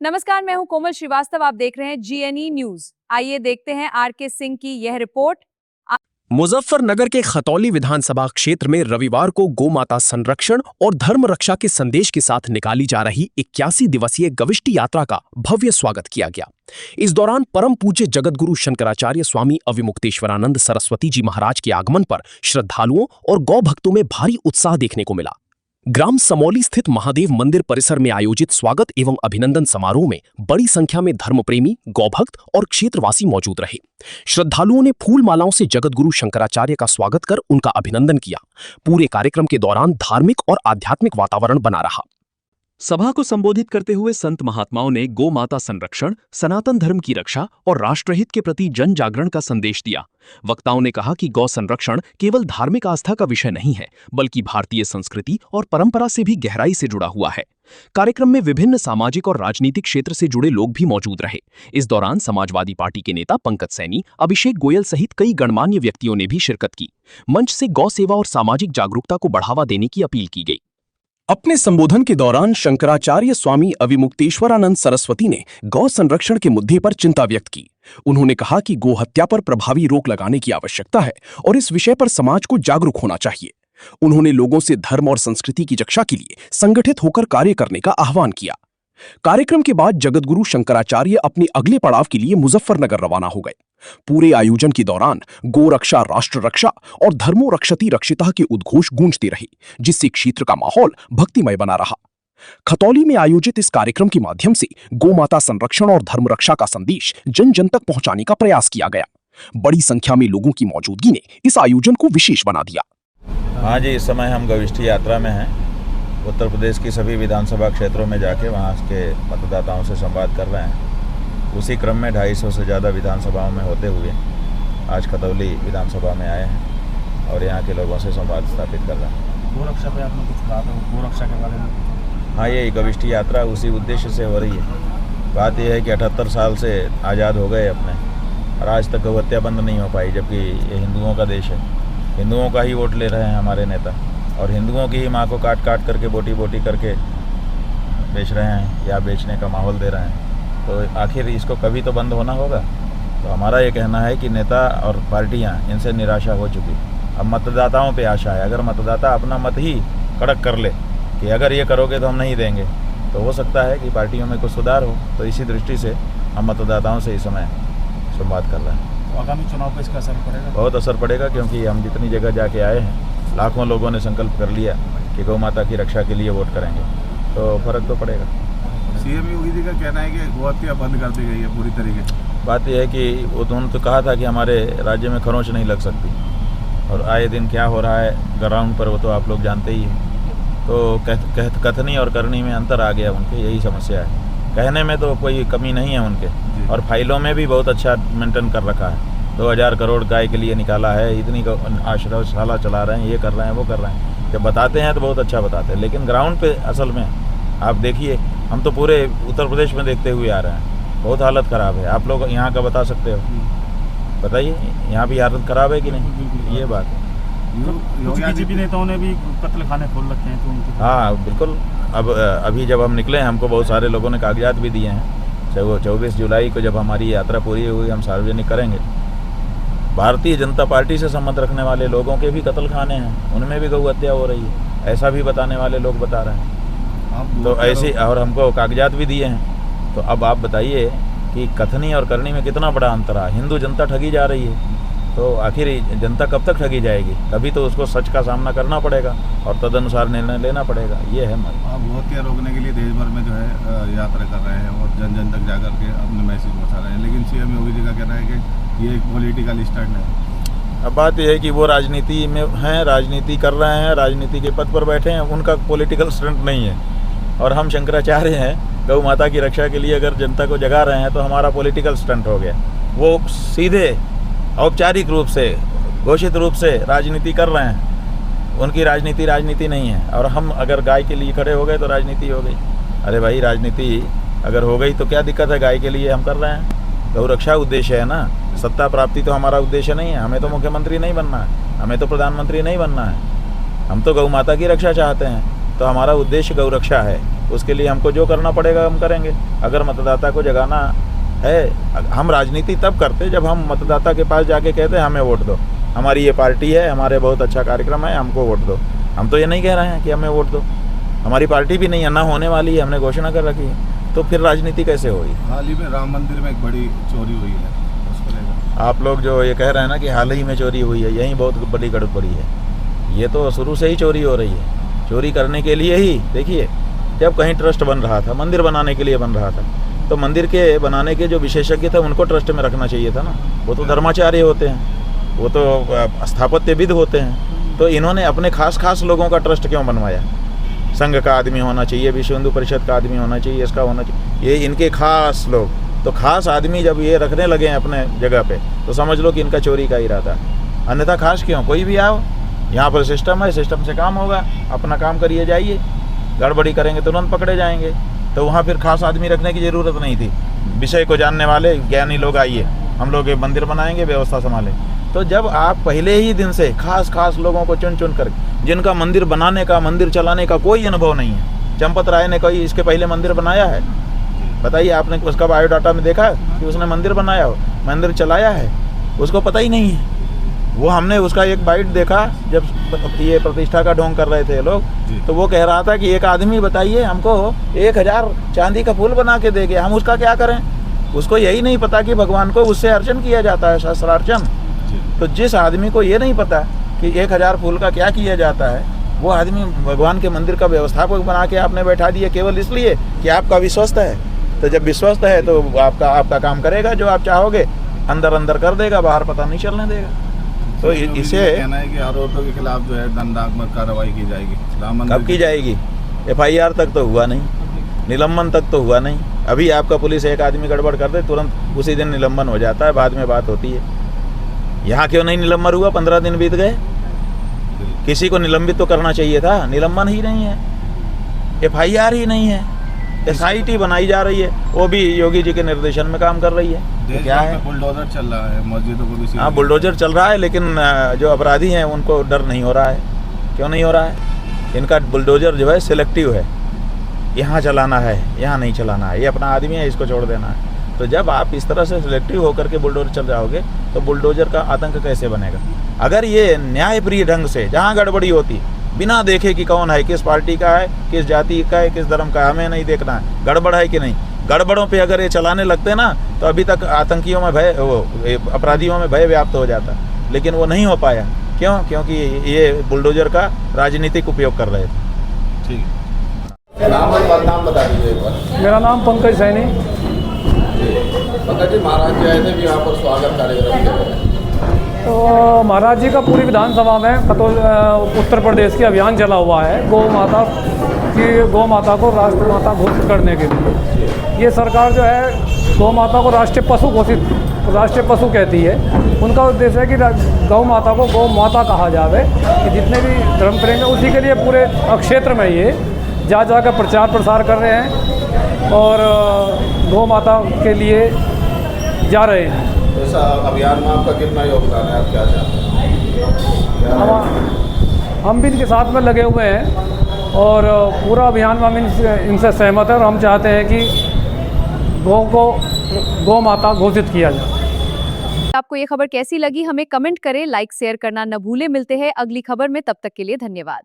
नमस्कार, मैं हूं कोमल श्रीवास्तव। आप देख रहे हैं जीएनई न्यूज। आइए देखते हैं आरके सिंह की यह रिपोर्ट। मुजफ्फरनगर के खतौली विधानसभा क्षेत्र में रविवार को गोमाता संरक्षण और धर्म रक्षा के संदेश के साथ निकाली जा रही 81 दिवसीय गविष्टि यात्रा का भव्य स्वागत किया गया। इस दौरान परम पूज्य जगतगुरु शंकराचार्य स्वामी अविमुक्तेश्वरानंद सरस्वती जी महाराज के आगमन पर श्रद्धालुओं और गौ भक्तों में भारी उत्साह देखने को मिला। ग्राम समौली स्थित महादेव मंदिर परिसर में आयोजित स्वागत एवं अभिनंदन समारोह में बड़ी संख्या में धर्मप्रेमी, गौभक्त और क्षेत्रवासी मौजूद रहे। श्रद्धालुओं ने फूल मालाओं से जगतगुरु शंकराचार्य का स्वागत कर उनका अभिनंदन किया। पूरे कार्यक्रम के दौरान धार्मिक और आध्यात्मिक वातावरण बना रहा। सभा को संबोधित करते हुए संत महात्माओं ने गौ माता संरक्षण, सनातन धर्म की रक्षा और राष्ट्रहित के प्रति जन जागरण का संदेश दिया। वक्ताओं ने कहा कि गौ संरक्षण केवल धार्मिक आस्था का विषय नहीं है, बल्कि भारतीय संस्कृति और परंपरा से भी गहराई से जुड़ा हुआ है। कार्यक्रम में विभिन्न सामाजिक और राजनीतिक क्षेत्र से जुड़े लोग भी मौजूद रहे। इस दौरान समाजवादी पार्टी के नेता पंकज सैनी, अभिषेक गोयल सहित कई गणमान्य व्यक्तियों ने भी शिरकत की। मंच से गौ सेवा और सामाजिक जागरूकता को बढ़ावा देने की अपील की गई। अपने संबोधन के दौरान शंकराचार्य स्वामी अविमुक्तेश्वरानंद सरस्वती ने गौ संरक्षण के मुद्दे पर चिंता व्यक्त की। उन्होंने कहा कि गो हत्या पर प्रभावी रोक लगाने की आवश्यकता है और इस विषय पर समाज को जागरूक होना चाहिए। उन्होंने लोगों से धर्म और संस्कृति की रक्षा के लिए संगठित होकर कार्य करने का आह्वान किया। कार्यक्रम के बाद जगतगुरु शंकराचार्य अपने अगले पड़ाव के लिए मुजफ्फरनगर रवाना हो गए। पूरे आयोजन के दौरान गो रक्षा, राष्ट्र रक्षा और धर्मो रक्षति रक्षितः के उद्घोष गूंजते रहे, जिससे क्षेत्र का माहौल भक्तिमय बना रहा। खतौली में आयोजित इस कार्यक्रम के माध्यम से गो माता संरक्षण और धर्म रक्षा का संदेश जन जन तक पहुंचाने का प्रयास किया गया। बड़ी संख्या में लोगों की मौजूदगी ने इस आयोजन को विशेष बना दिया। हाँ जी, इस समय हम गविष्टि यात्रा में हैं। उत्तर प्रदेश की सभी विधानसभा क्षेत्रों में जाके वहाँ के मतदाताओं से संवाद कर रहे हैं। उसी क्रम में 250 से ज़्यादा विधानसभाओं में होते हुए आज खतौली विधानसभा में आए हैं और यहाँ के लोगों से संवाद स्थापित कर रहे हैं। गोरक्षा पे आपने कुछ कहा था, गोरक्षा के बारे में? हाँ, ये गविष्टि यात्रा उसी उद्देश्य से हो रही है। बात यह है कि 78 साल से आज़ाद हो गए अपने, और आज तक गौहत्या बंद नहीं हो पाई, जबकि ये हिंदुओं का देश है। हिंदुओं का ही वोट ले रहे हैं हमारे नेता, और हिंदुओं की ही माँ को काट काट करके बोटी बोटी करके बेच रहे हैं या बेचने का माहौल दे रहे हैं। तो आखिर इसको कभी तो बंद होना होगा। तो हमारा ये कहना है कि नेता और पार्टियां, इनसे निराशा हो चुकी। अब मतदाताओं पे आशा है। अगर मतदाता अपना मत ही कड़क कर ले कि अगर ये करोगे तो हम नहीं देंगे, तो हो सकता है कि पार्टियों में कुछ सुधार हो। तो इसी दृष्टि से हम मतदाताओं से इस समय संवाद कर रहे हैं। तो आगामी चुनाव पर इसका असर पड़ेगा? बहुत असर पड़ेगा, क्योंकि हम जितनी जगह जाके आए हैं, लाखों लोगों ने संकल्प कर लिया कि गौ माता की रक्षा के लिए वोट करेंगे, तो फर्क तो पड़ेगा। सीएम योगी जी का कहना है कि गोहत्या बंद कर दी गई है पूरी तरीके से। बात यह है कि उन्होंने तो कहा था कि हमारे राज्य में खरोंच नहीं लग सकती, और आए दिन क्या हो रहा है ग्राउंड पर वो तो आप लोग जानते ही हैं। तो कथनी और करनी में अंतर आ गया उनके, यही समस्या है। कहने में तो कोई कमी नहीं है उनके, और फाइलों में भी बहुत अच्छा मेंटेन कर रखा है। 2000 करोड़ गाय के लिए निकाला है, इतनी आश्रयशाला चला रहे हैं, ये कर रहे हैं, वो कर रहे हैं। जब बताते हैं तो बहुत अच्छा बताते हैं, लेकिन ग्राउंड पे असल में आप देखिए, हम तो पूरे उत्तर प्रदेश में देखते हुए आ रहे हैं, बहुत हालत ख़राब है। आप लोग यहाँ का बता सकते हो, बताइए यहाँ भी हालत ख़राब है कि नहीं? ये बात है। बीजेपी नेताओं ने भी कत्ल खाने खोल रखे हैं, तो उनके हाँ बिल्कुल। अब अभी जब हम निकले हैं, हमको बहुत सारे लोगों ने कागजात भी दिए हैं। चाहे वो 24 जुलाई को जब हमारी यात्रा पूरी हुई, हम सार्वजनिक करेंगे। भारतीय जनता पार्टी से संबंध रखने वाले लोगों के भी कत्ल खाने हैं, उनमें भी गौ हत्या हो रही है, ऐसा भी बताने वाले लोग बता रहे हैं। तो ऐसे, और हमको कागजात भी दिए हैं। तो अब आप बताइए कि कथनी और करनी में कितना बड़ा अंतर है। हिंदू जनता ठगी जा रही है, तो आखिर जनता कब तक ठगी जाएगी? कभी तो उसको सच का सामना करना पड़ेगा और तदनुसार निर्णय लेना पड़ेगा। ये है आप गोहत्या रोकने के लिए देश भर में जो है यात्रा कर रहे हैं और जन जन तक जाकर के अपने मैसेज पहुँचा रहे हैं, लेकिन सीएम योगी जी का कहना है कि ये एक पॉलिटिकल स्टंट है। अब बात यह है कि वो राजनीति में हैं, राजनीति कर रहे हैं, राजनीति के पद पर बैठे हैं, उनका पॉलिटिकल स्टंट नहीं है। और हम शंकराचार्य हैं, गौ माता की रक्षा के लिए अगर जनता को जगा रहे हैं, तो हमारा पॉलिटिकल स्टंट हो गया। वो सीधे औपचारिक रूप से, घोषित रूप से राजनीति कर रहे हैं। उनकी राजनीति नहीं है, और हम अगर गाय के लिए खड़े हो गए तो राजनीति हो गई। अरे भाई, राजनीति अगर हो गई तो क्या दिक्कत है? गाय के लिए हम कर रहे हैं, गौ रक्षा उद्देश्य है ना। सत्ता प्राप्ति तो हमारा उद्देश्य नहीं है। हमें तो मुख्यमंत्री नहीं बनना है, हमें तो प्रधानमंत्री नहीं बनना है। हम तो गौ माता की रक्षा चाहते हैं, तो हमारा उद्देश्य गौ रक्षा है। उसके लिए हमको जो करना पड़ेगा हम करेंगे। अगर मतदाता को जगाना है, हम राजनीति तब करते जब हम मतदाता के पास जाके कहते हैं हमें वोट दो, हमारी ये पार्टी है, हमारे बहुत अच्छा कार्यक्रम है, हमको वोट दो। हम तो ये नहीं कह रहे हैं कि हमें वोट दो, हमारी पार्टी भी नहीं है, ना होने वाली है, हमने घोषणा कर रखी है, तो फिर राजनीति कैसे होगी। हाल ही में राम मंदिर में एक बड़ी चोरी हुई है, उसको लेकर आप लोग जो ये कह रहे हैं ना कि हाल ही में चोरी हुई है, यही बहुत बड़ी गड़बड़ी है। ये तो शुरू से ही चोरी हो रही है। चोरी करने के लिए ही देखिए, जब कहीं ट्रस्ट बन रहा था, मंदिर बनाने के लिए बन रहा था, तो मंदिर के बनाने के जो विशेषज्ञ थे उनको ट्रस्ट में रखना चाहिए था ना। वो तो धर्माचार्य होते हैं, वो तो स्थापत्यविद होते हैं, तो इन्होंने अपने खास लोगों का ट्रस्ट क्यों बनवाया। संघ का आदमी होना चाहिए, विश्व हिंदू परिषद का आदमी होना चाहिए, इसका होना चाहिए, ये इनके खास लोग। तो खास आदमी जब ये रखने लगे हैं अपने जगह पे, तो समझ लो कि इनका चोरी का इरादा है। अन्यथा खास क्यों, कोई भी आओ, यहाँ पर सिस्टम है, सिस्टम से काम होगा, अपना काम करिए जाइए। गड़बड़ी करेंगे तुरंत पकड़े जाएंगे। तो वहाँ फिर खास आदमी रखने की ज़रूरत नहीं थी। विषय को जानने वाले ज्ञानी लोग आइए, हम लोग एक मंदिर बनाएंगे, व्यवस्था संभालें। तो जब आप पहले ही दिन से खास लोगों को चुन कर, जिनका मंदिर बनाने का, मंदिर चलाने का कोई अनुभव नहीं है। चंपत राय ने कोई इसके पहले मंदिर बनाया है? बताइए, आपने उसका बायोडाटा में देखा कि उसने मंदिर बनाया हो, मंदिर चलाया है? उसको पता ही नहीं है। वो हमने उसका एक बाइट देखा जब ये प्रतिष्ठा का ढोंग कर रहे थे लोग, तो वो कह रहा था कि एक आदमी बताइए हमको 1000 चांदी का फूल बना के देंगे, हम उसका क्या करें। उसको यही नहीं पता कि भगवान को उससे अर्चन किया जाता है, सहस्रार्चन। तो जिस आदमी को ये नहीं पता कि 1000 फूल का क्या किया जाता है, वो आदमी भगवान के मंदिर का व्यवस्थापक बना के आपने बैठा दिए केवल इसलिए कि आपका विश्वस्त है। तो जब विश्वस्त है तो आपका काम करेगा, जो आप चाहोगे अंदर कर देगा, बाहर पता नहीं चलने देगा। तो इसे कहना है कि आरोपियों के खिलाफ जो है दंडात्मक कार्रवाई की जाएगी। राम मंदिर कब की जाएगी? FIR तक तो हुआ नहीं, निलंबन तक तो हुआ नहीं। अभी आपका पुलिस एक आदमी गड़बड़ कर दे, तुरंत उसी दिन निलंबन हो जाता है, बाद में बात होती है। यहाँ क्यों नहीं निलंबन हुआ? 15 दिन बीत गए। किसी को निलंबित तो करना चाहिए था, निलंबन ही नहीं है, FIR ही नहीं है। SIT बनाई जा रही है, वो भी योगी जी के निर्देशन में काम कर रही है। तो क्या है, बुलडोजर चल रहा है, मस्जिदों को भी। हाँ, बुलडोजर चल रहा है, लेकिन जो अपराधी हैं उनको डर नहीं हो रहा है। क्यों नहीं हो रहा है? इनका बुलडोजर जो है सिलेक्टिव है, यहाँ चलाना है, यहाँ नहीं चलाना है, ये अपना आदमी है, इसको छोड़ देना है। तो जब आप इस तरह से सिलेक्टिव होकर के बुलडोजर चल जाओगे तो बुलडोजर का आतंक कैसे बनेगा? अगर ये न्यायप्रिय ढंग से, जहाँ गड़बड़ी होती, बिना देखे कि कौन है, किस पार्टी का है, किस जाति का है, किस धर्म का है, हमें नहीं देखना है, गड़बड़ है कि नहीं। गड़बड़ों पे अगर ये चलाने लगते ना, तो अभी तक आतंकियों में भय, वो अपराधियों में भय व्याप्त हो जाता, लेकिन वो नहीं हो पाया। क्यों? क्योंकि ये बुलडोजर का राजनीतिक उपयोग कर रहे थे। ठीक है, नाम बता दीजिए एक बार। मेरा नाम पंकज सैनी। पंकज जी, महाराज जी आए थे, यहाँ पर स्वागत कार्यक्रम किया गया। तो महाराज जी का पूरी विधानसभा में उत्तर प्रदेश की अभियान चला हुआ है गौ माता को राष्ट्रमाता घोषित करने के लिए। ये सरकार जो है गौ माता को राष्ट्रीय पशु कहती है। उनका उद्देश्य है कि गौ माता को गौ माता कहा जावे, कि जितने भी धर्म प्रेमी हैं उसी के लिए पूरे क्षेत्र में ये जा प्रचार प्रसार कर रहे हैं और गौ माता के लिए जा रहे हैं। इस अभियान में आपका कितना योगदान है, आप क्या चाहते हैं? हम भी इनके साथ में लगे हुए हैं और पूरा अभियान में हम इनसे सहमत हैं और हम चाहते हैं कि गौ माता घोषित किया जाए। आपको ये खबर कैसी लगी हमें कमेंट करें, लाइक शेयर करना न भूलें। मिलते हैं अगली खबर में, तब तक के लिए धन्यवाद।